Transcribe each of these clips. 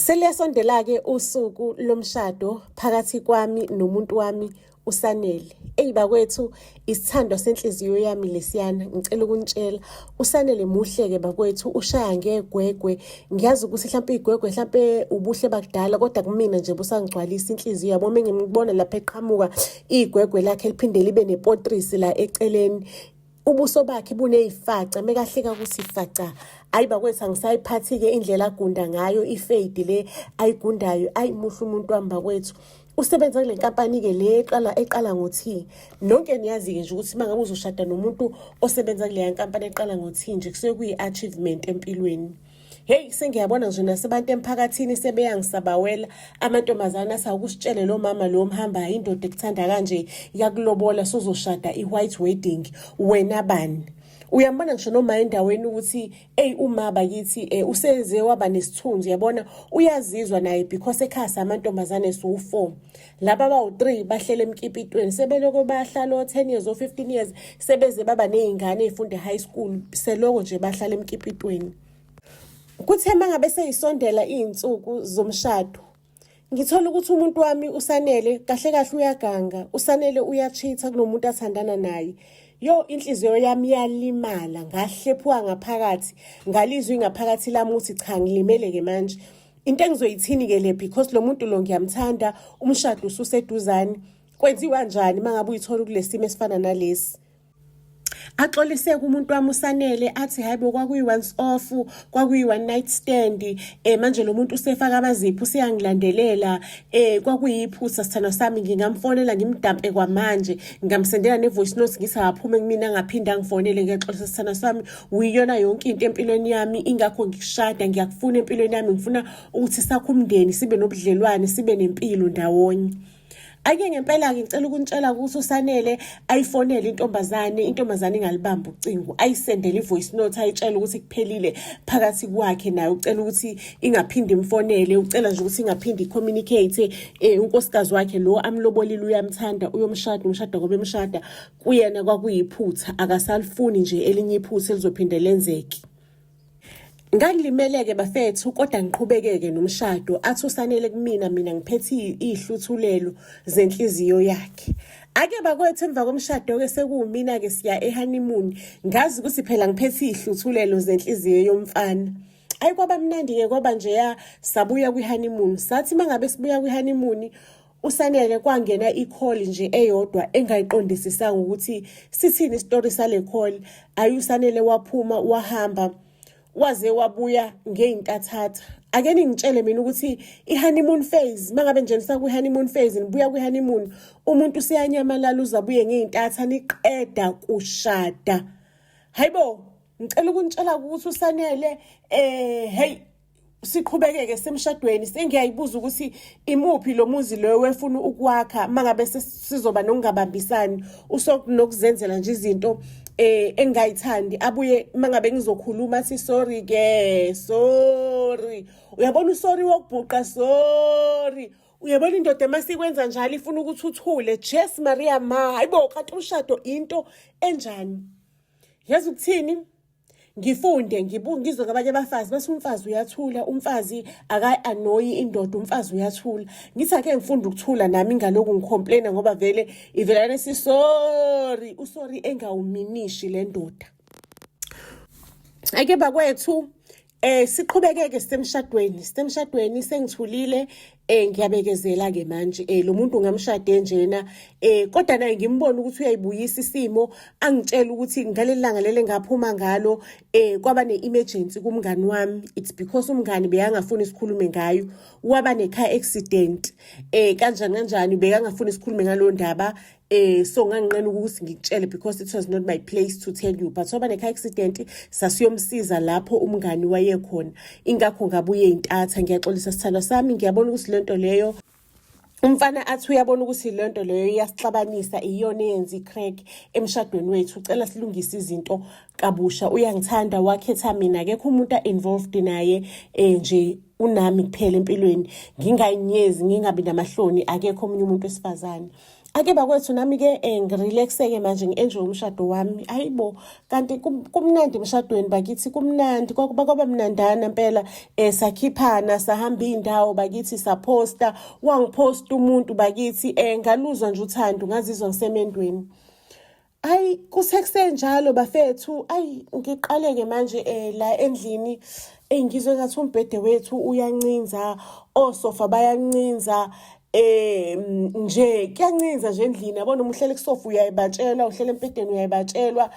Seliyasondela-ke usuku lomshado phakathi kwami nomuntu wami uSanele. Eyi bakwethu, isithando senhliziyo yami lesiyana. Ngicela ukunitshela, uSanele muhle-ke bakwethu, ushaya ngegwegwe. Ngiyazi ukuthi mhlawumpe igwegwe mhlawumpe ubuhle bakudala, kodwa kumina nje busangigcwalisa inhliziyo. Yabo uma ngimubona lapha eqhamuka igwegwe lakhe liphinde libe nepotrisi la eceleni. Ubuso bakhe buney'faca, mekahleka ukuthi ifaca. Ayi bakwethu, angisayiphathi-ke indlela agunda ngayo, ifeyidi le ayigundayo. Ayi muhle umuntu wami bakwethu. Usebenza kule nkampani-ke le eqala ngo-T. Nonke niyazi-ke nje ukuthi uma ngabe uzoshada nomuntu osebenza kuleya nkampani eqala ngo-T nje, kusuke kuyi-achievement empilweni. Heyi, sengiyabona nje nasebantu emphakathini sebeyangisabawela. Amantombazane asawukusitshele lo mama lo mhamba indoda ekuthanda kanje yakulobola sozoshada i-white wedding. Wena bani? Uyambona ngisho noma endaweni ukuthi uma bakithi useze waba nesithunzi, yabona uyazizwa naye because ekhaya amantombazane so4. Laba abawu3 bahlele emkipitweni sebeloko bahlala o10 years or 15 years sebeze baba nezingane ezifunda high school seloko nje bahlala emkipitweni. Kuthe mangabe seyisondela izinsuku zomshado, ngithola ukuthi umuntu wami uSanele kahle kahle uyaganga, uSanele uyachitha kunomuntu athandana naye. Yo, inhliziyo yami yalimala, ngahlephuka ngaphakathi, ngalizwi ngaphakathi lami ukuthi cha ngilimele-ke manje. Into engizoyithini-ke le because lo muntu lo ngiyamthanda, umshado ususeduzane. Kwenziwa njani mangabe uyithola kulesimo esifana nalesi? Axolise kumuntu wami uSanele athi hayibo kwakuyi-once off, kwakuyi-one night stand, manje lo muntu usefaka amazipho useyangilandelela, kwakuyiphutha sithando sami, ngingamfonela ngimdampe kwamanje, ngingamsendela ne-voice note ngithi akaphume kumina angaphinde angifonele. Ngiyaxolisa sithando sami, uyiyona yonke into empilweni yami, ingakho ngikushada, ngiyakufuna empilweni yami, ngifuna ukuthi sakhe umndeni, sibe nobudlelwane, sibe nempilo ndawonye. Ake ngempela-ke ngicela ukunitshela ukuthi uSanele ayifonele intombazane ingalibamba ucingo, ayisendele i-voice note ayitshela ukuthi kuphelile phakathi kwakhe naye, ucela ukuthi ingaphinde imfonele, ucela nje ukuthi ingaphinde i-communicate. Unkosikazi wakhe lo amlobolile uyamthanda, uyomshada, umshada ngoba emshada kuyena kwakuyiphutha, akasalifuni nje elinye iphutha elizophinde lenzeke. Ngangilimele-ke bafethu, kodwa ngiqhubeke-ke nomshado. Athi uSanele kumina, mina ngiphethe iy'hluthulelo zenhliziyo yakhe. Ake bakwethu emva komshado-ke sekuwumina-ke siya e-honeymoon. Ngazi ukuthi phela ngiphethe iy'hluthulelo zenhliziyo yomfana. Ayi kwaba mnandi-ke kwaba njeya sabuya kwi-honeymoon. Sathi mangabe sibuya kwi-honeymoon, uSanele kwangena i-call nje eyodwa engayiqondisisanga ukuthi sithini isitori sale call. Ayi uSanele waphuma wahamba waze wabuya ngey'ntathatha. Ake ningitshele mina ukuthi i-honeymoon phase, mangabe nje nisakwi-honeymoon phase, nibuya kwi-honeymoon, umuntu useyanyamalala uzabuye ngey'ntatha niqeda kushada. Hayibo, ngicela ukunitshela ukuthi uSanele hey siqhubeke-ke semshadweni. Sengiyayibuza ukuthi imuphi lo muzi lo wefuna ukwakha mangabe sizoba nokungabambisani, usokunokuzenzela nje izinto engayithandi, abuye mangabe ngizokhuluma athi sorry. Uyabona usorry wokubhuqa, sorry. Uyabona indoda masikwenza njalo ifuna ukuthi uthule. Jesu Maria ma, hayibo kanti umshado into enjani? Yazi ukuthini? Ngifunde ngizwe ngabanye abafazi bese umfazi uyathula, umfazi akayi-annoyi indoda, umfazi uyathula. Ngithi ake ngifunda ukuthula nami ngaloku ngicomplaina ngoba vele ivelane sorry, usorry engawuminishi le ndoda. Ake bakwethu siqhubeke-ke sisemshadweni sengithulile. Ngiyabekezela-ke manje lo muntu ngamshade njena, kodwa naye ngimbona ukuthi uyayibuyisa isimo. Angitshela ukuthi ngaleli langa lele ngaphuma ngalo kwaba ne-emergency kumngani wami. It's because umngani bekangafuni sikhulume ngayo, waba ne-car accident kanjani bekangafuni sikhulume ngalo ndaba. So nganginqena ukuthi ngikutshele because it was not my place to tell you, but waba ne-car accident, sasiyomsiza lapho umngani wayekhona, ingakho ngabuye intatha. Ngiyaxolisa sithando sami, ngiyabona ukuthi lento leyo umfana athi uyabona ukuthi lento leyo iyasixabanisa, iyona eyenza i-crack emshadweni wethu, ucela silungise izinto kabusha. Uyangithanda, wakhetha mina, akekho umuntu involved naye nje unami kuphela empilweni. Ngingayinyezi, ngingabi namahloni, akekho omunye umuntu wesifazane. Ake bakwethu nami-ke ngirelax-ke manje ngi-enjoy umshado wami. Hayibo, kanti kumnandi emshadweni bakithi, kumnandi kwaba mnandana impela. Sakhiphana, sahamba iy'ndawo bakithi, saphosta, wangiphosta umuntu bakithi, ngaluzwa nje uthando, ngazizwa ngisemendweni. Ayi, kusekuseni bafethu, ayi ngiqaleke manje la endlini ngizwe ngathi umbhede wethu uyancinza, osofa bayancinza. Nje kuyancinza nje endlini, yabona uma uhlele kusofa uyayibatshelwa, uhlele embhedeni uyayibatshelwa.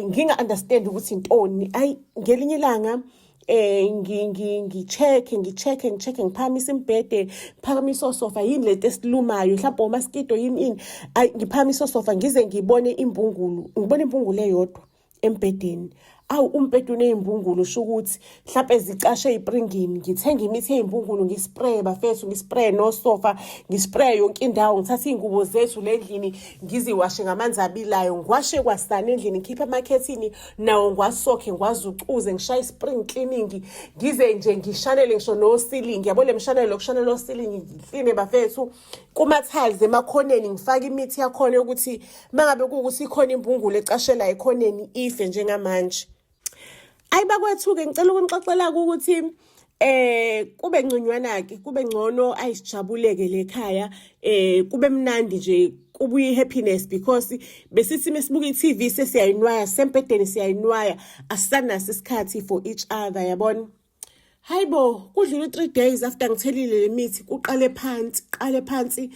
Nginga-understand ukuthi intoni. Ayi, ngelinye ilanga ngi-check-e, ngiphakamisa imbhede, ngiphakamisa osofa, yini lento esilumayo, mhlawumbe omaskito yini. Ayi, ngiphakamisa osofa ngize ngibone imbungulu eyodwa embhedeni. Awu, umbhede uney'mbungulu, sho ukuthi mhlampe zicashe ey'pringini. Ngithenga imithi yey'mbungulu, ngispraye bafethu, ngispraye nosofa, ngispraye yonke indawo. Ngithatha iy'ngubo zethu lendlini ngiziwashe ngamanzi abilayo, ngiwashe kwasana endlini, ngikhiphe amakhethini nawo ngiwasokhe, ngiwazucuze, ngishaye i-spring cleaning, ngize nje ngishanele ngisho no-ceiling. Yabo le mshanelo lokushanela o-ceiling, ngikline bafethu. Kuma-tiles emakhoneni ngifake imithi yakhona yokuthi mangabe kuwukuthi ikhona imbungulu ecashela ekhoneni ife njengamanje. Ayi bakwethu-ke ngicela ukunixoxela-ke ukuthi kube ngconywana-ke, kube ngcono, ayisijabuleke lekhaya, kube mnandi nje, kubuye i-happiness because besithi mesibuka i-TV sesiyayinwaya, sisembhedeni siyayinwaya, asisanaso isikhathi for each other, yabona. Hayibo, kudlule 3 days after ngithelile le mithi, kuqale phansi,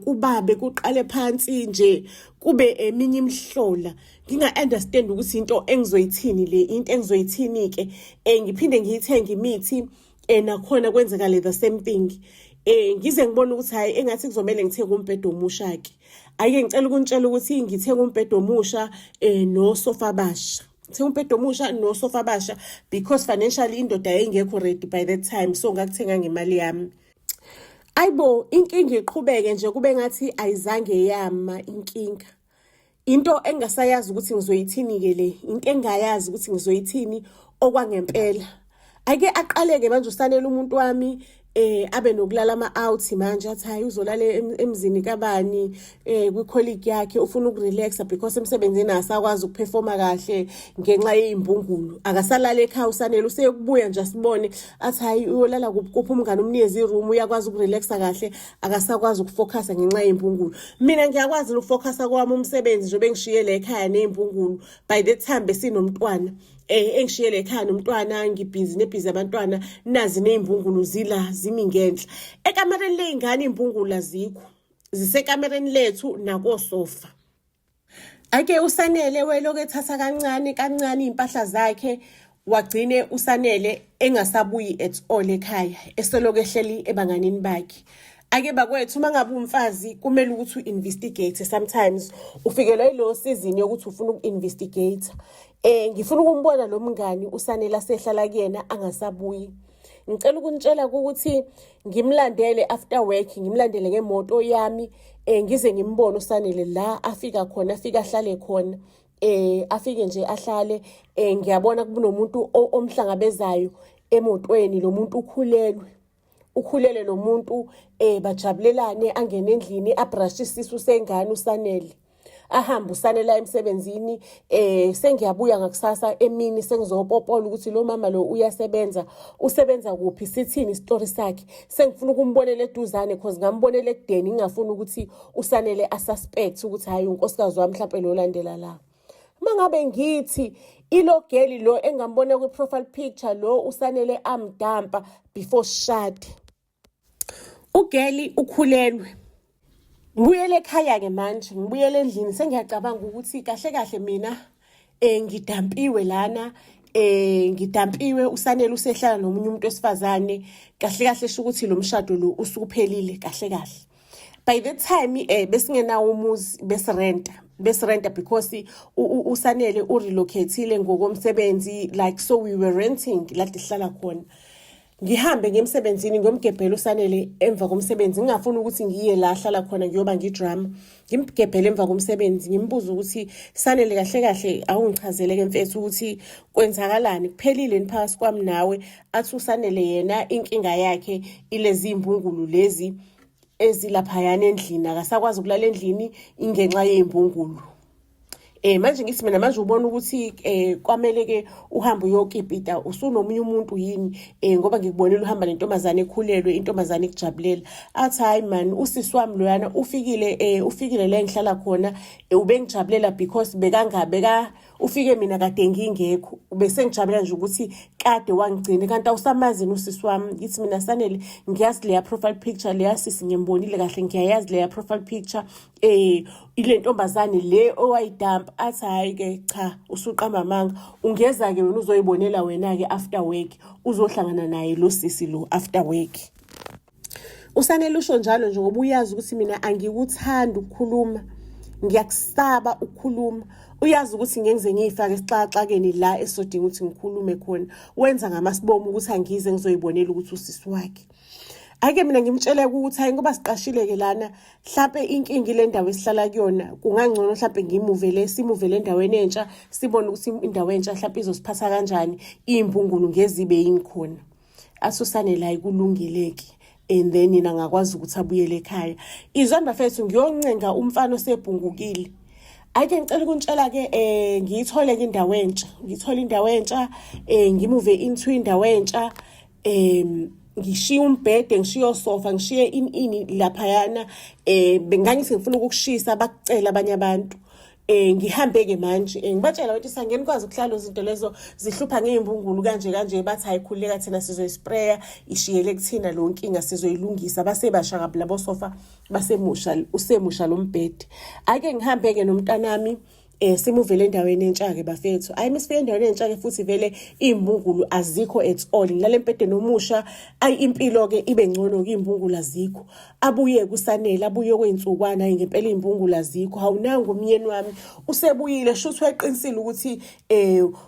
kubabe, kuqale phansi nje, kube eminye imihlola. Nginga-understand ukuthi into engizoyithini le, into engizoyithini-ke. Ngiphinde ngiyithenge imithi, nakhona kwenzekale the same thing. Ngize ngibone ukuthi hayi engathi kuzomele ngithenge umbhede omusha-ke. Ake ngicela ukunitshela ukuthi ngithenge umbhede omusha nosofa basha. Ngithenga umbhede omusha nosofa basha because financially indoda yayingekho ready by that time, so ngakuthenga ngemali yami. Ayibo, inkinga iqhubeke nje, kube ngathi ayizange yama inkinga. Into engasayazi ukuthi ngizoyithini-ke le, into engayazi ukuthi ngizoyithini okwangempela. Ake aqaleke manje usanele umuntu wami abe nokulala ama-out manje, athi hayi uzolala emzini kabani, kwi-colleague yakhe, ufuna ukurelaxa because emsebenzini asakwazi ukuperforma kahle ngenxa yeyimbungulu. Akasalala ekhaya usanele, usekubuya nje asibone athi hayi uyolala kuphi umngane umnikeze i-room, uyakwazi ukurelaxa kahle, akasakwazi ukufocusa ngenxa yeyimbungulu. Mina ngiyakwazi ukufocusa kwami umsebenzi nje bengishiyele ekhaya neyimbungulu. By that time besinomntwana, engishiyele ekhaya nomntwana, ngibhizi nebhizi abantwana, nazi neyimbungulu zimi ngenhla. Ekamereni ley'ngane iy'mbungulu azikho, zisekamereni lethu nakosofa. Ake usanele weloku ethatha kancane iy'mpahla zakhe, wagcine usanele engasabuyi at all ekhaya, eseloku ehleli ebanganini bakhe. Ake bakwethu, uma ngabe umfazi kumele ukuthi u-investigate sometimes, ufikelwa yilo season yokuthi ufuna uku-investigate. Ngifuna ukumbona lo mngani usanele asehlala kuyena angasabuyi. Ngicela ukunitshela ukuthi ngimlandele after work, ngimlandele ngemoto yami, ngize ngimbone usanele la afika khona, afika ahlale khona. Afike nje ahlale, ngiyabona kunomuntu omhlangabezayo emotweni, lo muntu ukhulelwe lo muntu, bajabulelane, angene endlini, abrashe isisu sengane usanele. Ahamba usanela emsebenzini, sengiyabuya ngakusasa emini sengizopopola ukuthi lo mama lo uyasebenza, usebenza kuphi, sithini isitori sakhe. Sengifuna ukumbonela eduzane because ngambonela ekudeni, ngingafuni ukuthi usanele asuspect ukuthi hayi unkosikazi wami mhlawumbe lo landela la. Mangabe ngithi ilo geli lo engambona kwi-profile picture lo usanele amdampa before shade, ugeli ukhulelwe. Ngibuyele ekhaya-ke manje, ngibuyele endlini, sengiyacabanga ukuthi kahle mina ngidampiwe lana, ngidampiwe, usanele usehlala nomunye umuntu wesifazane, kahle sho ukuthi lo mshado lo usuphelile kahle. By that time besingenawo umuzi, besirenta because usanele urelocateile ngokomsebenzi, like so we were renting la sihlala khona. Ngihambe ngemsebenzini ngiyomgebhela usanele emva komsebenzi, ngingafuni ukuthi ngiye la hlala khona ngiyoba ngidrama. Ngimgebhele emva komsebenzi, ngimbuza ukuthi sanele kahle awungichazeleke mfethu ukuthi kwenzakalani, kuphelile phakathi kwami nawe. Athi usanele yena inkinga yakhe ilezi imbungulu lezi, ezilaphayana endlini akasakwazi ukulala endlini ingenxa yezimbungulu. Manje ngithi mina manje ubona ukuthi kwamele ke uhambe uyokipita usunomunye umuntu yini ngoba ngikubonile uhamba nentombazane ekhulelwe intombazane ekujabulela athi hayi man usisi wami loyana ufikile la engihlala khona ubengijabulela because ufike mina kade ngingekho bese ngijabulela nje ukuthi kade wangigcina kanti awusamazi usisi wami. Ngithi mina Sanele ngiyazi leya profile picture leya sisi ngiyembonile kahle ngiyayazi leya profile picture ile ntombazane le owayidampa athi hayi ke cha usuqamba amanga ungeza ke wena uzoyibonela wena ke after work uzohlangana naye lo sisi lo after work. USanele usho njalo nje ngoba uyazi ukuthi mina angikuthanda ukukhuluma ngiyakusaba ukukhuluma uyazi ukuthi ngenze ngiyifake isixaxakeni la esodinga ukuthi ngikhulume khona wenza ngamasibomo ukuthi angize ngizoyibonela ukuthi usisi wakhe. Ake mina ngimtshele ukuthi hayi ngoba siqashile ke lana mhlawumbe inkingi le ndawo esihlala kuyona kungangcono mhlawumbe simuvele endaweni entsha sibone ukuthi indawo entsha mhlawumbe izosiphatha kanjani izimbungulu ngezibe yini khona asusane la ikulungileke and then nina ngakwazi ukuthi abuyele ekhaya. Izondwa mfethu ngiyoncenga umfana osebhungukile. Ake ngicela ukuntshela ke ngiyithole ke indawo entsha ngimuve into indawo entsha ngishiya umbhede ngishiya sofa ngishiye ini laphayana bengangithi ngifuna ukukushisa bakucela abanye abantu ngihambe ke manje ngibatshela ukuthi sangeni kwazi ukuhlala izinto lezo zihlupha ngezimbungulu kanje bathi hayikhuleka thina sizoyispraya ishiyele kuthina lo nkinga sizoyilungisa basebasha kabi labo sofa usemusha lo mbhede. Ake ngihambe ke nomntanami simuvele endaweni entsha ke bafethu ayi misifike endaweni entsha ke futhi vele izimbungulu azikho at all ngale mpede nomusha ayi impilo ke ibe ngcono ke izimbungulu azikho abuye kuSanele abuye kweinsukwana ngempela izimbungulu azikho awunanga umyeni wami usebuyile shuthi weqinisile ukuthi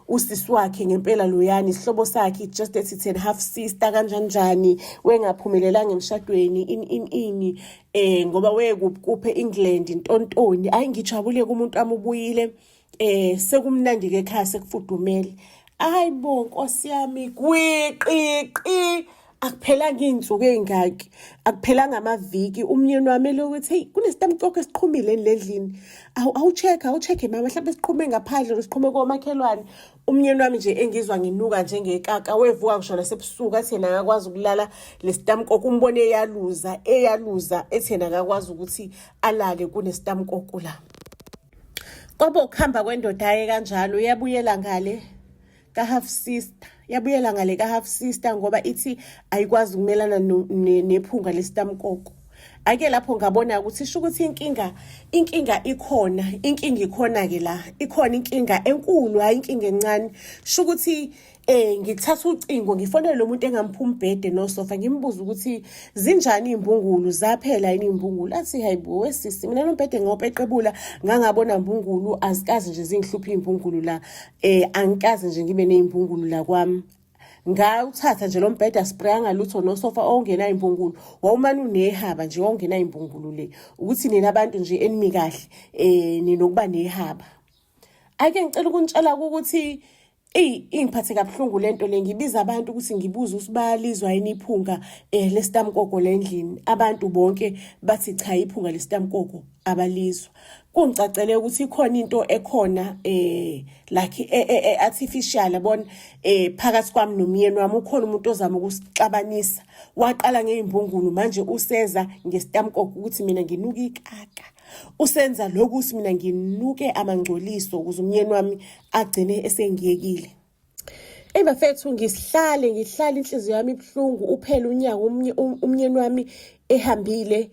usisi wakhe ngempela loyani isihlobo sakhe just that it's a half sister kanjani wengaphumelelanga emshadweni ini ngoba kuphe England intontoni ayi ngijabule kumuntu amubuyile sekumnandi ke ekhaya sekufudumele ayibo Nkosi yami gwiqiqi akuphelanga izinsuku ezingaki akuphelanga amaviki umyeni wami lokuthi hey kunesitamcoko esiqhumile endlini awucheck mama mhlawumbe siqhume ngaphandle siqhume komakhelwane. Umyeni wami nje engizwa nginuka njengekaka wevuka ngishona sebusuku athi yena akakwazi ukulala lesitamcoko umbone eyaluza ethi yena akakwazi ukuthi alale kunesitamcoko la. Kwabo kuhamba kwendoda yaye kanjalo yabuyela ngale ka-half sister ngoba ithi ayikwazi ukumelana nephunga lesitamkoko. Ake lapho ngabona ukuthi sho ukuthi inkinga ikhona ke la ikhona inkinga enkulu hayi inkinga encane sho ukuthi ngithatha ucingo ngifonele lo muntu engampha umbhede nosofa ngimbuza ukuthi zinjani izimbungulu zaphela yini izimbungulu athi hayibo wesisi mina lo mbhede ngopeqebula ngangabona izimbungulu azikazi nje zingihlupha izimbungulu la angikazi nje ngibe nezimbungulu la kwami ngawuthatha nje lo mbhede spray ngalutho nosofa ongena izimbungulu wawumani unehaba nje ongena izimbungulu le ukuthi nina abantu nje enimi kahle ninokuba nehaba. Ake ngicela ukuntshela ukuthi ingiphathe kabuhlungu lento le ngibiza abantu ukuthi ngibuze usibalizwa yini iphunga lesitamkoko lendlini abantu bonke bathi cha iphunga lesitamkoko abalizwa. Kungicacele ukuthi ikhona into ekhona like artificial yabona phakathi kwami nomyeni wami ukhona umuntu ozama ukusixabanisa waqala ngezimbungulu manje useza ngesitamkoko ukuthi mina nginuka ikaka usenza lokuthi mina nginuke amangcoliso ukuze umyeni wami agcine esengiyekile. Bafethu ngihlale inhliziyo yami ibhlungu uphela unyaka umyeni wami ehambile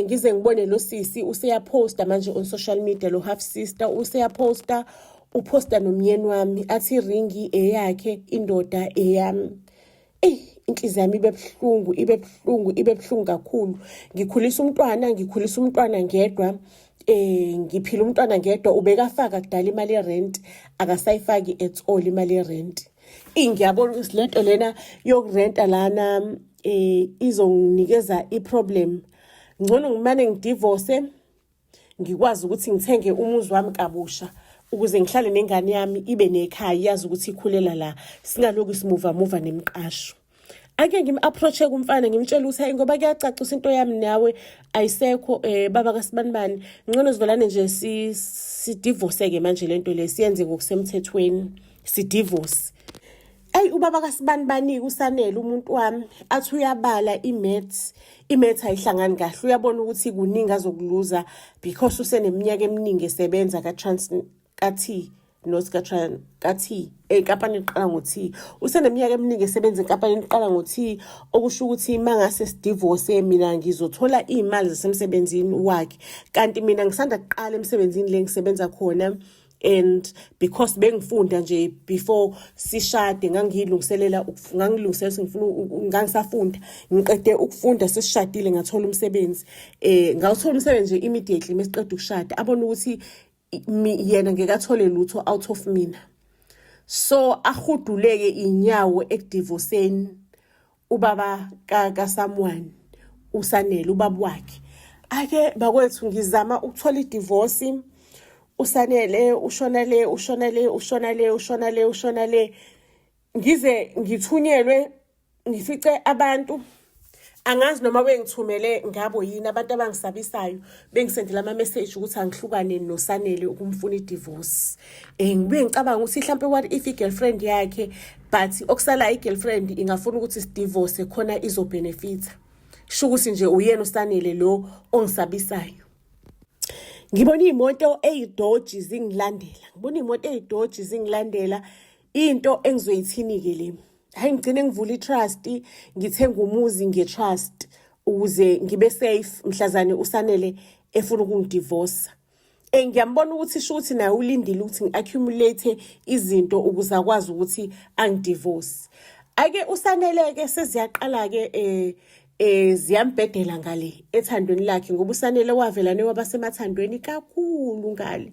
ngize ngibone lo sisi useyaposta manje on social media lo half sister uposta nomyeni wami athi ringi eyakhe indoda eyami. Inhliziyo yami ibe buhlungu kakhulu. Ngikhulisa umntwana ngedwa ngiphila umntwana ngedwa ubekafaka kudala imali yerent akasayifaki at all imali yerent. Ngiyabona ukuthi lento lena yokurenta lana izonginikeza iproblem. Ngcono ngimane ngidivorce ngikwazi ukuthi ngithenge umuzi wami kabusha ukuze ngihlale nengane yami ibe nekhaya yazi ukuthi ikhulela la singaloku simuva nemiqasho. ake ngim-approach-e kumfana ngimtshela ukuthi hayi ngoba kuyacacisa into yami nawe ayisekho baba kaSibanibani ngcono sivelane nje sidivorce-ke manje lento le siyenze ngokusemthethweni sidivorce. Eyi ubaba kaSibanibani uSanele umuntu wami athi uyabala imaths ayihlangani kahle uyabona ukuthi kuningi azokuluza because useneminyaka eminingi esebenza ka-T enkampanini eqala ngo-T useneminyaka eminingi esebenza enkampanini eqala ngo-T okusho ukuthi mangase sidivorce mina ngizothola iy'mali zasemsebenzini wakhe kanti mina ngisanda kuqala emsebenzini le ngisebenza khona. And because bengifunda nje before sishade ngangilungiselela ngangisafunda ngiqede ukufunda sesishadile ngathola umsebenzi ngawuthola umsebenzi nje immediately mesiqeda ukushada abona ukuthi yena ngekathole lutho out of mina so ahuduleke inyawo ekudivorceni ubaba kaSamuel uSanele ubaba wakhe ake bakwethu ngizama ukuthola idivorce uSanele ushona le ngize ngithunyelwe ngifice abantu angazi noma bengithumele ngabo yini abantu abangisabisayo bengisendela ama message ukuthi angihlukane noSanele ukumfuna idivorce ngibe ngicabanga ukuthi mhlambe what if i-girlfriend yakhe but okusala i-girlfriend ingafuna ukuthi sidivorce khona izobenefita sho ukuthi nje uyena uSanele lo ongisabisayo. Ngibona imoto eyidoji zingilandela into engizoyithini-ke le hayi ngigcine ngivula i-trust ngithenga umuzi nge-trust ukuze ngibe safe mhlazane uSanele efuna ukungidivorce ngiyambona ukuthi sho ukuthi naye ulindile ukuthi ngi-accumulate izinto ukuze akwazi ukuthi angidivorce ake uSanele-ke seziyaqala-ke ziyambhedela ngale ethandweni lakhe ngoba uSanele wavelane wabasemathandweni kakhulu ngale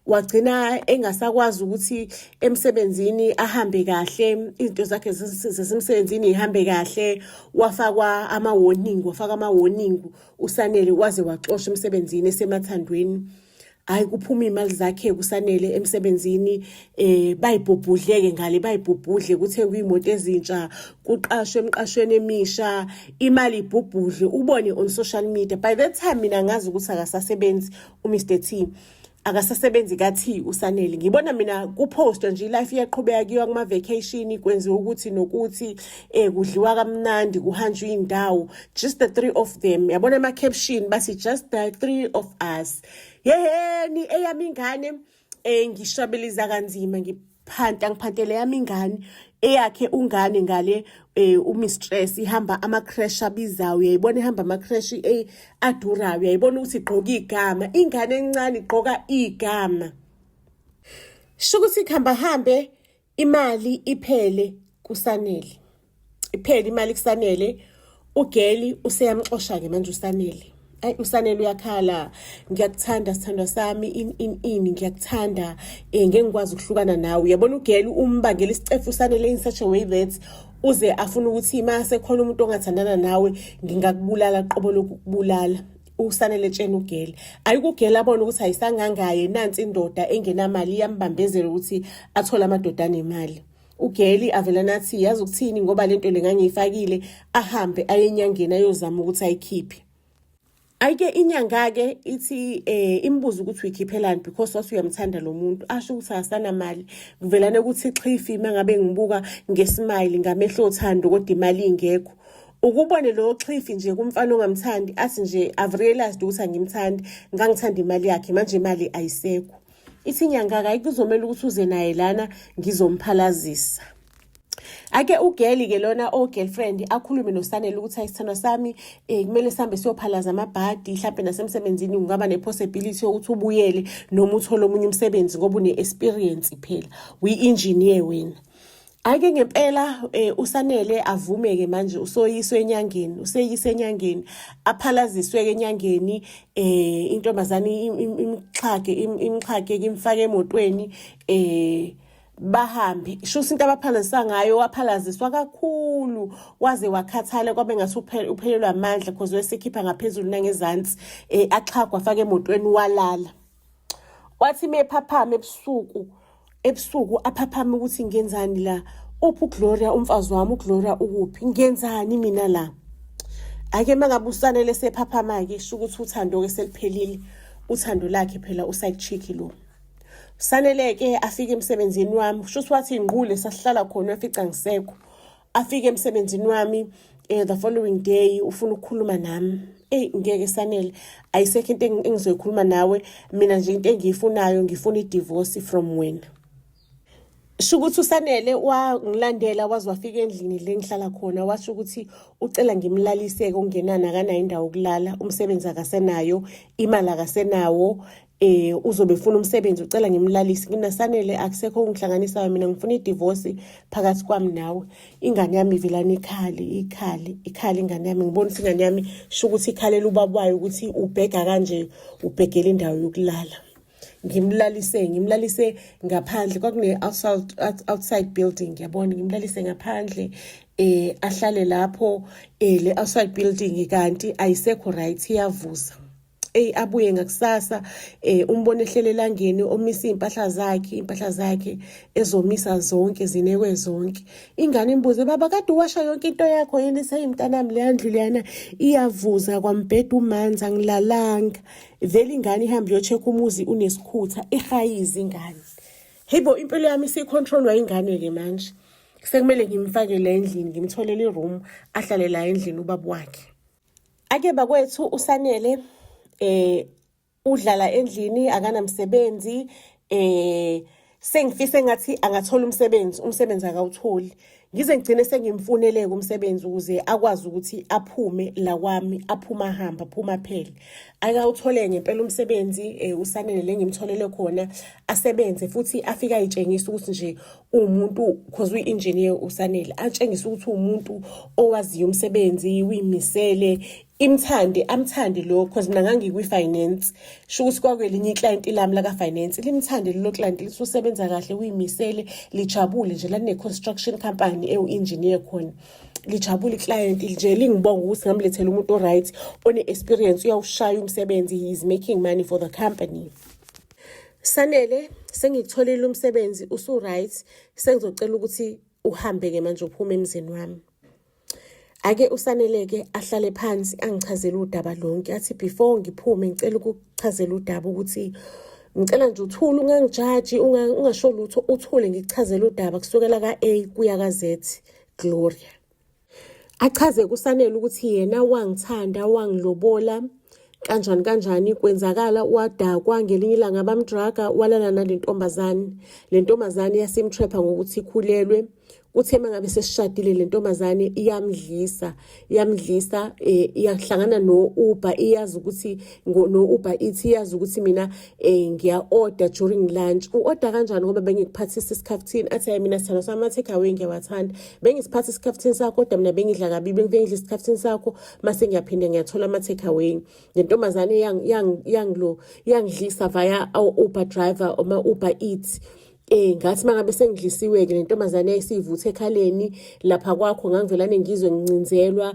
wagcina engasakwazi ukuthi emsebenzini ahambe kahle izinto zakhe zasemsebenzini ihambe kahle wafaka ama-warning uSanele waze waxoshwa emsebenzini esemathandweni hayi kuphuma imali zakhe kuSanele emsebenzini bayibhubhudleke ngale bayibhubhudle kuthengwe imoto ezintsha kuqashwe emqashweni emisha imali ibhubhudle ubone on social media by that time mina ngazi ukuthi akasasebenzi uMr T akasasebenzi kathi uSanele ngibona mina kupost nje life iyaqhubeka kuyiwa kuma vacation kwenziwa ukuthi nokuthi kudliwa kamnandi kuhanjwa indawo just the three of them yabona ama caption bathi just the three of us yeheni eyami ingane ngishabeliza kanzima ngiphantele yami ingane eyakhe ungane ngale umistress ihamba ama crash abizayo uyayibona ihamba ama crash adurayo uyayibona ukuthi igqoka igama ingane encane igqoka igama sho ukuthi ihambe imali iphele kuSanele iphele imali kuSanele ugeli useyamxosha ke manje uSanele ayi uSanele uyakhala ngiyakuthanda sithandwa sami in ngiyakuthanda ngeke ngikwazi ukuhlukana nawe uyabona ugeli umbangela isicefu uSanele in such a way that uze afuna ukuthi mase khona umuntu ongathandana nawe ngingakubulala qobo lokubulala uSanele tshena ugeli ayikugela abona ukuthi ayisangangaye nansi indoda engenamali iyambambezela ukuthi athola amadoda anemali ugeli avela nathi yazi ukuthini ngoba lento lengangiyifakile ahambe ayenyangeni ayozama ukuthi ayikhiphe ayike inyanga-ke ithi imbuzo ukuthi uyikhiphelani because wathi uyamthanda lo muntu asho ukuthi asana mali kuvelane ukuthi xifi mangabe ngibuka ngesmile ngamehlo othando kodwa imali ingekho ukubone lo xifi nje kumfana ongamthandi athi nje I've realized ukuthi angimthandi ngangithanda imali yakhe manje imali ayisekho ithi inyanga kuzomela ukuthi uze naye lana ngizomphalazisa ake ugeli ke lona girlfriend akhulume noSanele ukuthi ayisithando sami kumele sihambe siyophalaza amabhadi mhlawumbe nasemsebenzini ungaba nepossibility ukuthi ubuyele noma uthole omunye umsebenzi ngoba une-experience phela uyi-engineer wena ake ngempela uSanele avumeke manje useyiswe enyangeni aphalaziswe enyangeni intombazane imxhage kimfake emotweni bahambi sho into abaphalazisa ngayo waphalaziswa kakhulu waze wakhathala kwabe ngathi uphelelwa amandla because wesekhipha ngaphezulu nangezansi axhagwa afake emotweni walala wathi mephaphama ebusuku aphaphama ukuthi ngenzani la uphi uGloria umfazi wami, uGloria ukuphi, ngenzani mina la? Ake mangabe uSanele sephaphama-ke sho ukuthi uthando-ke seliphelile, uthando lakhe phela uside chick lo. Sanele-ke afike emsebenzini wami, sho ukuthi wathi ingqule sasihlala khona afica ngisekho. Afike emsebenzini wami the following day ufuna ukukhuluma nami. Ngeke Sanele, ayisekho into engizoyikhuluma nawe, mina nje into engiyifunayo ngifuna i-divorce from wena. Sho ukuthi uSanele wangilandela waze wafika endlini le ngihlala khona, washo ukuthi ucela ngimlalise-ke okungenani, akanayo indawo yokulala, umsebenzi akasenayo, imali akasenawo, uzobe ufuna umsebenzi, ucela ngimlalise. NginaSanele akusekho ongihlanganisayo, mina ngifuna i-divorce phakathi kwami nawe. Ingane yami ivilana ikhali ingane yami, ngibona ukuthi ingane yami sho ukuthi ikhalela ubaba wayo ukuthi ubheka kanje, ubhekela indawo yokulala. Ngimlalise ngaphandle, kwakune outside building, yabona, ngimlalise ngaphandle ahlale lapho le outside building, kanti ayisekho right, iyavuza. Abuye ngakusasa umbone ehlele elangeni, omisa impahla zakhe ezomisa zonke, zinekwe zonke. Ingane imbuze, baba kade uwasha yonke into yakho yini? Seyimntanami le ndlu leyana iyavuza, kwambheda umanzi, angilalanga. Vele ingane ihamba yocheck umuzi unesikhutha, ihayizi ingane. Hebo, impilo yami isicontrolwa ingane ke manje. Sekumele ngimfake la endlini, ngimtholele iroom ahlale la endlini ubaba wakhe. Ake bakwethu uSanele udlala endlini, akanamsebenzi, sengifise ngathi angathola umsebenzi akawutholi. Ngize ngigcine sengimfuneleke umsebenzi ukuze akwazi ukuthi aphume la kwami, aphuma phele. Akawuthole ngempela umsebenzi uSanele le ngimtholele khona, asebenze futhi afika ayitshengisa ukuthi nje umuntu, because uyi-engineer uSanele, atshengisa ukuthi umuntu owaziyo umsebenzi, uyimisele, amthande lo, because mina ngangikwi-finance, sho ukuthi kwakwelinye iclient lami laka-finance, limthande lelo client, lithi usebenza kahle, uyimisele, lijabule nje line-construction company engineer khona. Lijabule iclient nje, lingibonga ukuthi ngamlethela umuntu o-right, one-experience, uyawushaya umsebenzi, he is making money for the company. Sanele, sengikutholile umsebenzi, usu-right, sengizocela ukuthi uhambe-ke manje uphume emzini wami. Ake uSanele-ke ahlale phansi angichazele udaba lonke, athi before ngiphume ngicela ukuchazela udaba ukuthi ngicela nje uthule, ungangijaji, ungasho lutho, uthule ngikuchazele udaba kusukela ka-A kuya ka-Z, Gloria. Achaze kuSanele ukuthi yena wangithanda, wangilobola, kanjani kwenzakala, wadakwa, ngelinye ilanga bamdraga, walala nale ntombazane. Le ntombazane yasimtrapha ngokuthi ikhulelwe. Uthe mangabe sesishadile le ntombazane iyamdlisa, iyahlangana no-Uber, iyazi ukuthi no-Uber iyazi ukuthi mina ngiya-order during lunch. U-order kanjani ngoba bengikuphathisa isikhafuthini? Athi hayi mina sithando sami ama-take away ngiyawathanda. Bengisiphatha isikhafuthini sakho kodwa mina bengidla kabi, bengidla isikhafuthini sakho mase ngiyaphinde ngiyathola ama-take away. Le ntombazane yangidlisa via Uber driver, ama-Uber Eats. Ngathi mangabe sengidlisiwe-ke le ntombazane yayisivuthe ekhaleni, lapha kwakho ngangivelane ngizwe ngincinzelwa,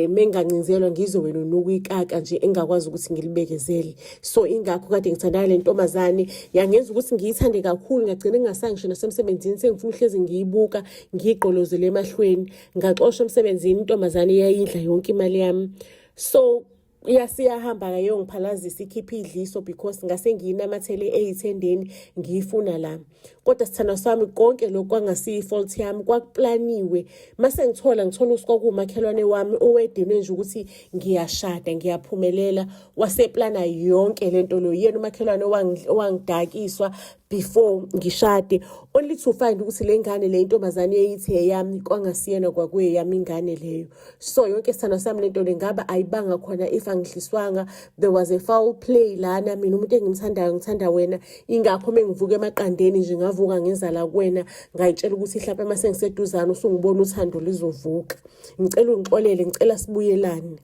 mengancinzelwa ngizwe wena unokuyikaka nje engakwazi ukuthi ngilibekezele. So ingakho kade ngithandana le ntombazane, yangenza ukuthi ngiyithande kakhulu, ngagcina ngingasangisho nasemsebenzini, sengifuna uhlezi ngiyibuka, ngiyigqolozele emahlweni. Ngaxoshwa emsebenzini, intombazane yayidla yonke imali yami. So siyahamba-ke yongiphalazisa, ikhipha idliso because ngase ngiyinamathele eyithendeni ngiyifuna la. Kodwa sithando sami konke lokhu kwangasiyi-fault yami, kwakuplaniwe. Mase ngithola ukuthi kwakuwumakhelwane wami owedinwe nje ukuthi ngiyashada, ngiyaphumelela, waseplana yonke lento lo. Yena umakhelwane owangidakiswa before ngishade, only to find ukuthi le ngane le ntombazane eyithi eyami kwangasiyena kwakweyami ingane leyo. So yonke sithando sami lento le ngaba ayibanga khona if angihliswanga, there was a foul play lana. Mina umuntu engimthandayo ngithanda wena, ingakho mengivuka emaqandeni nje ngavuka ngenza la kuwena, ngayitshela ukuthi mhlawumbe mase ngiseduzana usungibona uthando lizovuka. Ngicela ungixolele, ngicela sibuyelane.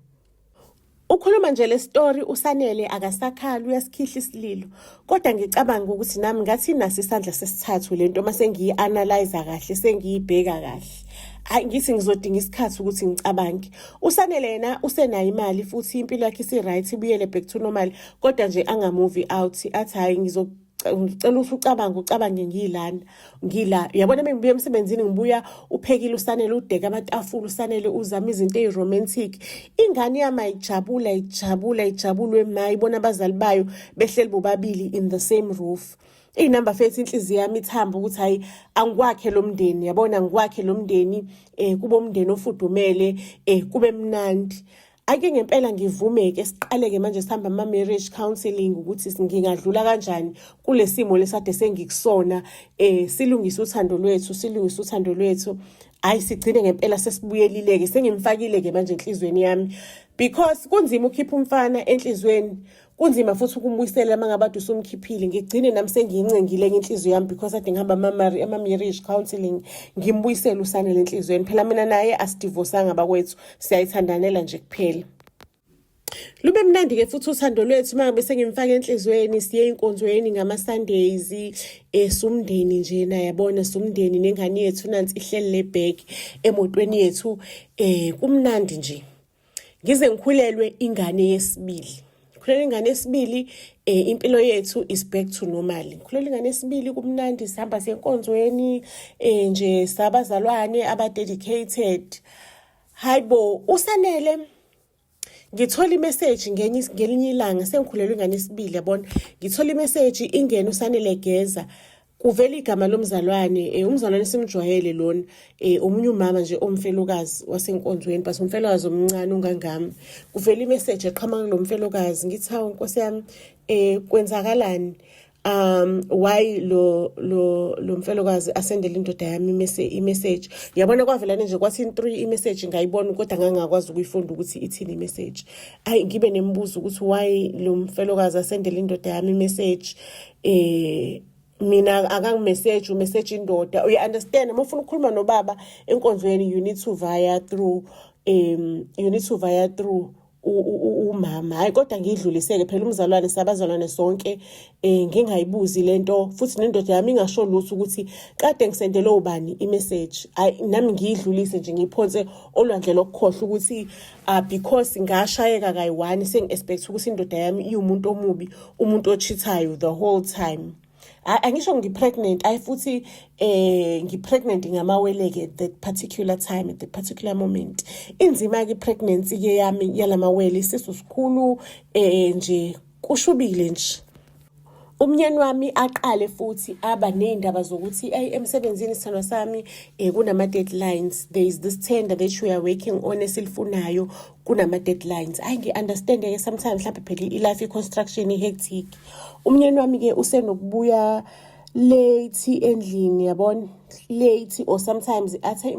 Ukhuluma nje le story uSanele akasakhali, uyasikhihla isililo. Kodwa ngicabanga ukuthi nami ngathi nasi isandla sesithathu lento mase ngiyi-analyze kahle, sengiyibheka kahle. Ngithi ngizodinga isikhathi ukuthi ngicabange. uSanele yena usenayo imali futhi impilo yakhe isi-right, ibuyele back to normal, kodwa nje angamovi out. Athi hayi ngicela ukuthi ucabange ngila yabona mengibuya emsebenzini ngibuya uphekile usanele udeka amatafula usanele uzama izinto eziromantic ingane yami ijabulwe mayibona abazali bayo behleli bobabili in the same roof. Inamba fethi inhliziyo yami ithamba ukuthi hayi angikwakhe lo mndeni yabona ngikwakhe lo mndeni kube umndeni ofudumele kube mnandi. Ake ngempela ngivume-ke siqale-ke manje sihamba ama-marriage counselling ukuthi ngingadlula kanjani kule simo lesade sengikusona silungise uthando lwethu hayi sigcine ngempela sesibuyelile-ke sengimfakile-ke manje enhlizweni yami because kunzima ukhipha umfana enhlizweni kunzima futhi ukumbuyisela mangabe usumkhiphile ngigcine nami sengiyincengile ngenhliziyo yami because ade ngihamba ama-marriage counselling ngimbuyisela usanele enhlizweni phela mina naye asidivosanga bakwethu siyayithandanela nje kuphela. Lube mnandi-ke futhi uthando lwethu mangabe sengimfaka enhlizweni siye enkonzweni ngama-Sundays sumndeni njena yabona sumndeni nengane yethu nansi ihleli lebag emotweni yethu kumnandi nje. Ngize ngikhulelwe ingane yesibili. Khulelwe ingane yesibili impilo yethu is back to normal. Khulelwe ingane yesibili kumnandi sihamba senkonzweni nje sabazalwane aba-dedicated. Hayibo usanele ngithola imessage ngelinye ilanga sengikhulelwe ingane yesibili yabona ngithola imessage ingene usanele geza kuvela igama lomzalwane umzalwane simjwayele lona omunye umama nje omfelokazi wasenkonzweni but umfelokazi omncane ungangami kuvela imessage eqhamuka nomfelokazi ngithi hawu Nkosi yami kwenzakalani why lo mfelokazi asendele indoda yami imessage yabona kwavelane nje kwathi 3 imessage ngayibona kodwa ngangakwazi ukuyifunda ukuthi ithini imessage ayi ngibe nembuzo ukuthi why lo mfelokazi asendele indoda yami imessage mina umessage indoda you understand uma ufuna ukukhuluma nobaba enkonzweni you need to via through umama hayi kodwa ngidluliseke phela umzalwane sabazalwane sonke ngingayibuzi lento futhi nendoda yami ingasho lutho ukuthi kade ngisendele ubani imessage nami ngidlulise nje ngiphonse olwandle lokukhohle ukuthi because ngashayeka kayi1 sengiexpect ukuthi indoda yami iumuntu omubi umuntu ochithayo the whole time. Angisho ngipregnant futhi ngipregnant ngamaweleke at that particular time at that particular moment inzima ke pregnancy ke yami yalamawele isisu sikhulu nje kushubile nje umnyeni wami aqale futhi aba nezindaba zokuthi emsebenzini sithando sami kunama deadlines there is this tender that we are working on esilifunayo kunama deadlines ngi understand ke sometimes mhlawumbe phela life construction hectic umnyeni wami ke usenokubuya late endlini yabona late or sometimes athi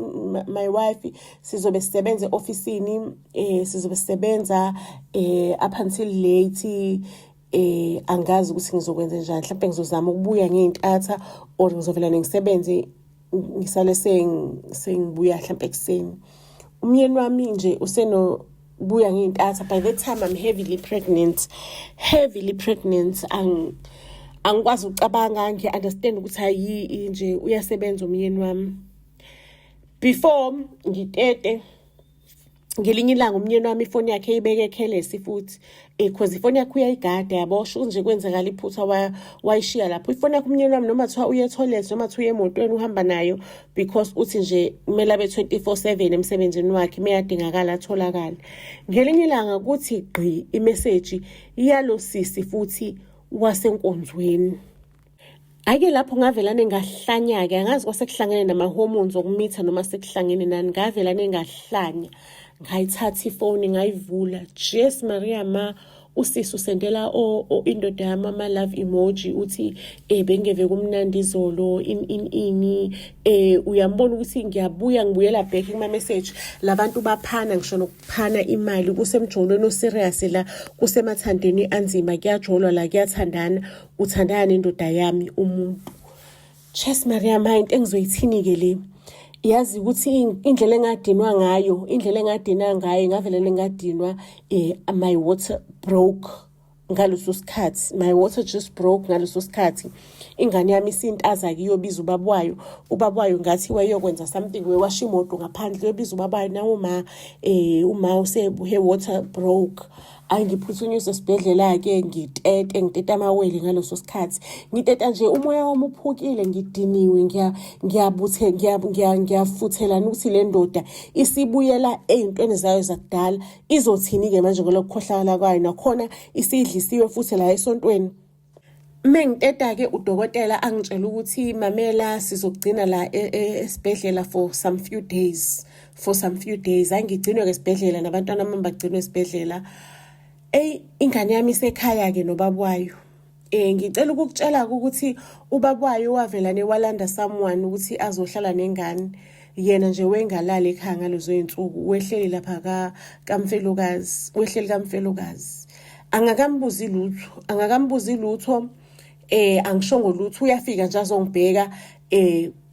my wife sizobe sisebenza officeini sizobe sisebenza up until late angazi ukuthi ngizokwenza njani mhlawumbe ngizozama ukubuya ngeintatha or ngizovela ngisebenze ngisale sengibuya mhlawumbe ekseni umyeni wami nje usenobuya ngeintatha by that time I'm heavily pregnant angikwazi ucabanga ngi-understand ukuthi hayi nje uyasebenza umyeni wami before ngitete ngelinye ilanga umnyeni wami ifoni yakhe ibeke careless futhi because ifoni yakhe uyayigada yabosho nje kwenzakala iphutha wayishiya lapho ifoni yakhe umnyeni wami noma thiwa uye toilet noma thiwa emotweni uhamba nayo because uthi nje kumele abe 24/7 emsebenzini wakhe meyadingakala atholakala ngelinye ilanga kuthi gqi imessage iyalo sisi futhi wasenkonzweni ake lapho ngavelane ngahlanya ke angazi kwasekuhlangene nama hormones okumitha noma sekuhlangene nani ngavelane ngahlanya ngayithatha ifoni ngayivula Jes Maria ma usisi usendela indoda yami ama love emoji uthi bengeve kumnandi izolo ini uyambona ukuthi ngibuyela back kuma message labantu baphana ngisho nokuphana imali kusemjolweni oserious la kusemathandeni anzima kuyajolwa la kuyathandana uthandana nendoda yami umuntu Jes Maria ma into engizoyithini ke le yazi ukuthi indlela engadinwa ngayo ngavele ngadinwa my water broke ngaleso sikhathi my water just broke ngaleso sikhathi ingane yami isintaza kiyobiza ubabwayo ngathi wayokwenza something wewasha imoto ngaphandle yobiza ubabwayo nawo uma use her water broke angiphuthunyiswe esibhedlela-ke ngitete amawele ngaleso sikhathi. Ngiteta nje umoya wami uphukile, ngidiniwe, ngiyafuthelana ukuthi le ndoda isibuyela ey'ntweni zayo zakudala. Izothini-ke manje ngolokhu khohlakala kwayo, nakhona isidlisiwe futhi la esontweni. Mengiteta-ke udokotela angitshela ukuthi mamela sizogcina la esibhedlela for some few days. Angigcinwe-ke esibhedlela, nabantwana bami bagcinwe esibhedlela. Ingane yami isekhaya-ke nobaba wayo. Ngicela ukukutshela-ke ukuthi ubaba wayo wavelane walanda someone ukuthi azohlala nengane. Yena nje wengalali ekhaya ngalezo y'nsuku, wehleli lapha kamfelokazi. Angakambuzi lutho. Angishongo lutho, uyafika nje azongibheka.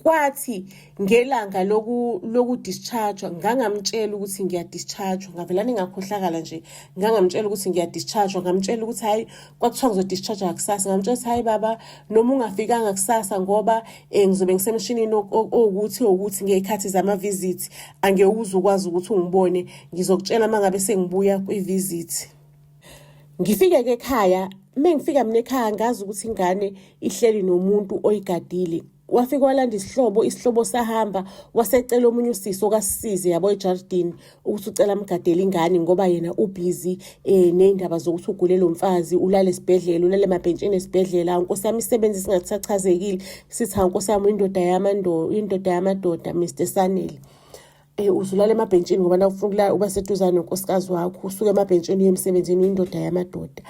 Kwathi ngelanga loku discharge ngangamtshela ukuthi ngiya-discharge, ngavelana ngakhohlakala nje, ngangamtshela ukuthi ngiya-discharge, ngamtshela ukuthi hayi kwakuthiwa ngizo-discharge kusasa, ngamtshela ukuthi hayi baba, noma ungafikanga kusasa ngoba ngizobe ngisemshinini ukuthi ngey'khathi zama-visit angeke uzukwazi ukuthi ungibone, ngizokutshela mangabe sengibuya kwi-visit. Ngifike-ke ekhaya, mengifika mina ekhaya ngazi ukuthi ingane ihleli nomuntu oyigadile. Wafika walanda isihlobo sahamba, wasecela omunye usisi okasisize yabo eJardini ukuthi ucela amgadele ingane ngoba yena ubhizi ney'ndaba zokuthi ugulele umfazi, ulale esibhedlela, ulale emabhentshini esibhedlela. Nkosi yami isebenzi singasachazekile, sithi nkosi yami indoda yamadoda Mr. Sanele. Uzulala emabhentshini ngoba nawufuna uba seduzane nonkosikazi wakho, usuke emabhentshini uye emsebenzini, uyindoda yamadoda.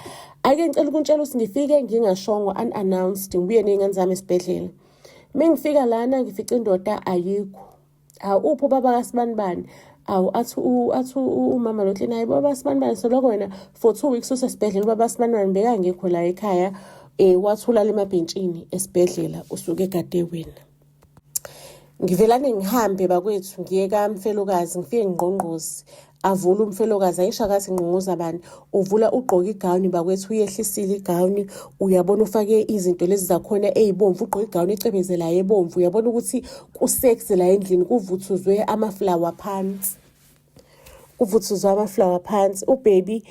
Ake ngicela ukuntshela ukuthi ngifike ngingashongo unannounced, ngibuye ney'ngane zami esibhedlela. Mengifika lana ngifica indoda ayikho. Upho ubaba kaSibanibani? Athi umama lo Hlinayi, baba kaSibanibani soloko wena for 2 weeks usesibhedlela. Ubaba kaSibanibani bekangekho la ekhaya, wathulala emabhentshini esibhedlela, usuke egade wena. Ngivelane ngihambe bakwethu ngiye kaMfelokazi, ngifike ngqongqozi. Avula umfelokazi, ayishakathi ngqonqoza bani, uvula ugqoka igawuni bakwethu, uyehlisile igawuni, uyabona ufake izinto lezi zakhona ey'bomvu, ugqoka igawuni ecebezelayo ebomvu, uyabona ukuthi kuseksi la endlini, kuvuthuzwe amaflower phansi. Ubaby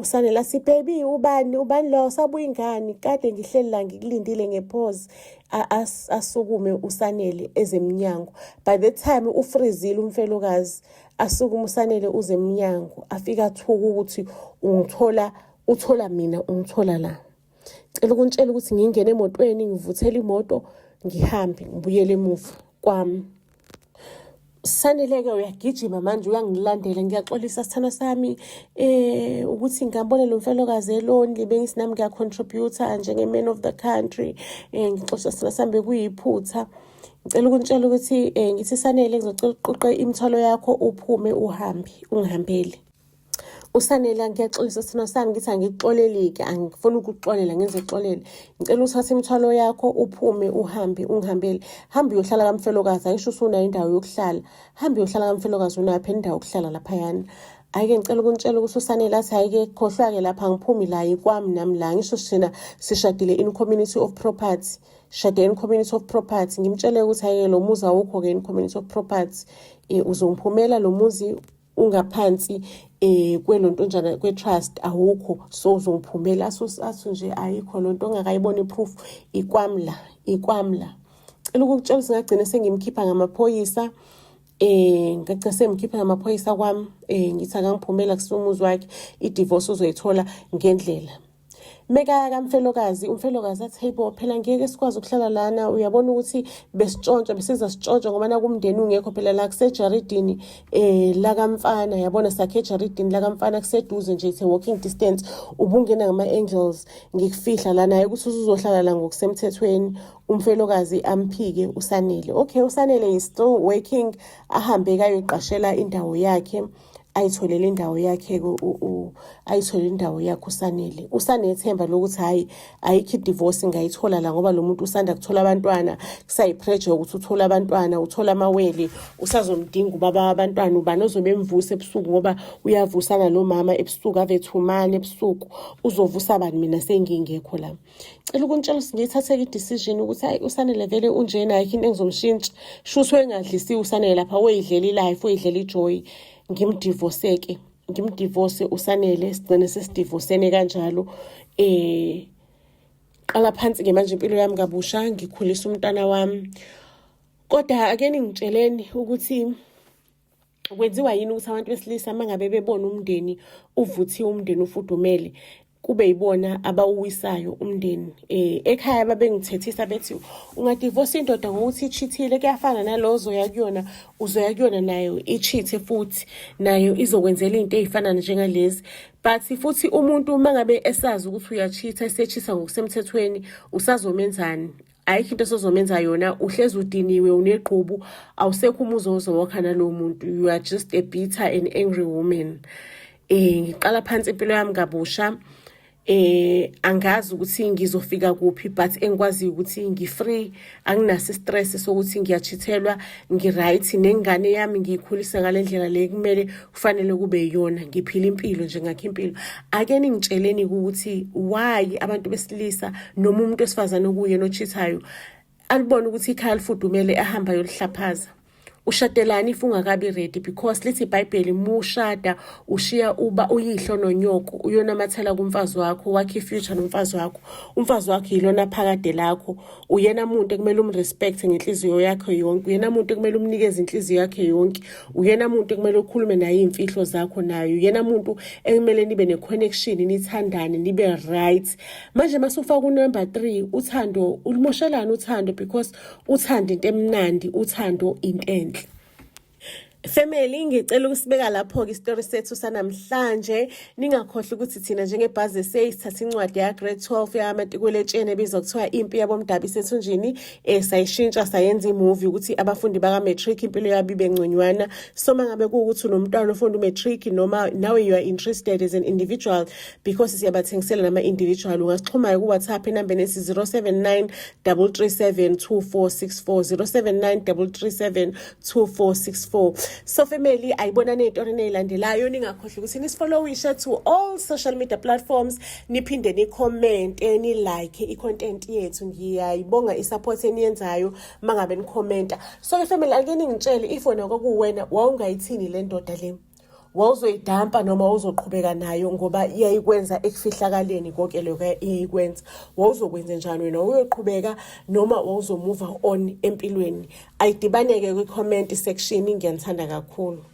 usanela si baby ubani lo sabuya ingane, kade ngihleli la ngikulindile ngepause. Asukume uSanele ezemnyango. By the time ufrizile umfelokazi, asukume uSanele uze emnyango, afika athuka ukuthi uthola mina, ungithola la. Cela ukuntshela ukuthi ngingene emotweni, ngivuthela imoto, ngihambe ngibuyele emuva kwami. Sanele-ke uyagijima manje, uyangilandela, ngiyaxolisa sithanda sami ukuthi ngambone lo mfelokazi elonely, bengisinami ngiyacontributor njenge-man of the country. Ngixolisa sithanda sami bekuyiphutha. Ngicela ukuntshela ukuthi ngithi Sanele ngizocela uqoqe imithwalo yakho uphume uhambe, ungihambele. uSanele ngiyaxolisa sithina sami ngithi angikuxoleli-ke, angifuni ukuxolela ngenze exolele. Ngicela uthathe imithwalo yakho uphume uhambe ungihambele. Hamba uyohlala kaMfelokazi, ayisho usunayo indawo yokuhlala. Hamba uyohlala kaMfelokazi, unayo phela indawo yokuhlala laphayana. Ayike ngicela ukuntshela ukuthi uSanele athi ayike khohlwa-ke lapha ngiphumi la ikwami nami la. Ngisho sina sishadile in community of property. Shade in community of property. Ngimtshele ukuthi ayike lo muzi awukho-ke in community of property. Uzomphumela lo muzi ungaphansi kwelontonjana kwe-trust awukho, so uzongiphumela. Athi nje ayikho lonto ongakayibona iproof, ikwamla. Cela ukukutshela ukuthi ngagcina sengimkhipha ngamaphoyisa. Ngagcina sengimkhipha ngamaphoyisa kwami. Ngithi akangiphumela kusumuzi wakhe, i-divorce uzoyithola ngendlela. Mekaya kaMfelokazi, uMfelokazi athi hey bo, phela ngeke sikwazi ukuhlala lana, uyabona ukuthi besiza sitshontsha ngoba nakumndeni ungekho phela la kuseJaridini la kaMfana, yabona sakhe eJaridini la kaMfana kuseduze nje, it's a walking distance. Ubungena ngama-angels ngikufihla lana, hayi ukuthi uzohlala la ngokusemthethweni. uMfelokazi amphike uSanele. Okay, uSanele is still working, ahambe kayoqashela indawo yakhe, ayitholele indawo yakhe ayitholele indawo yakhe uSanele. Usanethemba lokuthi hayi ayikho divorce ngayithola la ngoba lo muntu usanda kuthola abantwana, kusayipressure ukuthi uthola abantwana, uthola amawele, usazomdinga ubaba wabantwana, ubani ozobemvusa ebusuku ngoba uyavusana lo mama ebusuku, avethumane ebusuku, uzovusa bani mina sengingekho la. Cela ukuntshela ukuthi ngiyithatheke i-decision ukuthi hayi uSanele vele unjena, ayikho into engizomshintsha. Shuthi wengadlisiwe uSanele lapha, weyidlela ilife, weyidlela ijoy, ngimdivorce-ke. ngimdivorce uSanele, sigcine sesidivosene kanjalo. Qala phansi-ke manje impilo yami kabusha, ngikhulisa umntwana wami. Kodwa ake ningitsheleni ukuthi kwenziwa yini ukuthi abantu besilisa mangabe bebona umndeni uvuthiwe, umndeni ufudumele, kube yibona abawuwisayo umndeni. Ekhaya babengithethisa bethi ungadivorce indoda ngokuthi ichithile, kuyafana nalo uzoya kuyona nayo ichithe futhi nayo izokwenzela into ezifana njengalezi. But futhi umuntu mangabe esazi ukuthi uyachitha, esechitha ngokusemthethweni, usazomenzani? Ayikho into esozomenza yona, uhlezi udiniwe, uneqhubu, awusekho umuzo ozowakha nalowo muntu. You are just a bitter and angry woman. Ngiqala phansi impilo yami kabusha. Angazi ukuthi ngizofika kuphi, but engikwazi ukuthi ngifree, anginaso stress sokuthi ngiyachithelwa, ngiright, nengane yami ngiyikhulisa ngalendlela le kumele kufanele kube yiyona, ngiphila impilo nje ngakho impilo. Ake ningitsheleni ukuthi why abantu besilisa noma umuntu wesifazane okuye nochithayo alibona ukuthi ikhaya lifudumele ahamba yolihlaphaza. Ushatelani if ungakabi ready, because lithi iBhayibheli mushada ushiya uba uyihlo nonyoko, uyonamathela kumfazi wakho, wakhe ifuture nomfazi wakho. Umfazi wakho yilona phakade lakho, uyena umuntu ekumele umrespect ngenhliziyo yakho yonke, uyena umuntu ekumele umnikeze inhliziyo yakhe yonke, uyena umuntu ekumele ukhulume naye imfihlo zakho nayo, uyena umuntu ekumele nibe neconnection, nithandane, nibe right. Manje masufa ku number 3, uthando ulimoshelana uthando, because uthando into emnandi, uthando into enhle. Family, ngicela ukusibeka lapho-ke isitori sethu sanamhlanje. Ningakhohlwa ukuthi thina njengebhazi sesithatha incwadi ya grade 12 yamatikweletsheni ebizwa kuthiwa impi yabomdabi sethunjini, sayishintsha sayenza imovie ukuthi abafundi baka-matric impilo yabo ibe ngconywana. So mangabe kuwukuthi unomntwana ofunda umatric noma nawe you are interested as an individual, because siyabathengisela nama-individual, ungasixhuma ku-WhatsApp enambeni esi 079 337 2464 079 337 2464. So family, ayibona nezinto nezilandelayo, ningakhohlwa ukuthi nisfollowishe to all social media platforms, niphinde ni-comment, ni-like i-content yethu. Ngiyayibonga i-support eniyenzayo mangabe ni-commenta. So family, ake ningitshele if wena kwakuwena wawungayithini le ndoda le, wawuzoyidampa noma uzoqhubeka nayo ngoba iyayikwenza ekufihlakaleni konke lokho iyayikwenza. Wawuzokwenza njani wena, uyoqhubeka noma wawuzomove on empilweni? Ayidibaneke kwi-comment section, ngiyanithanda kakhulu.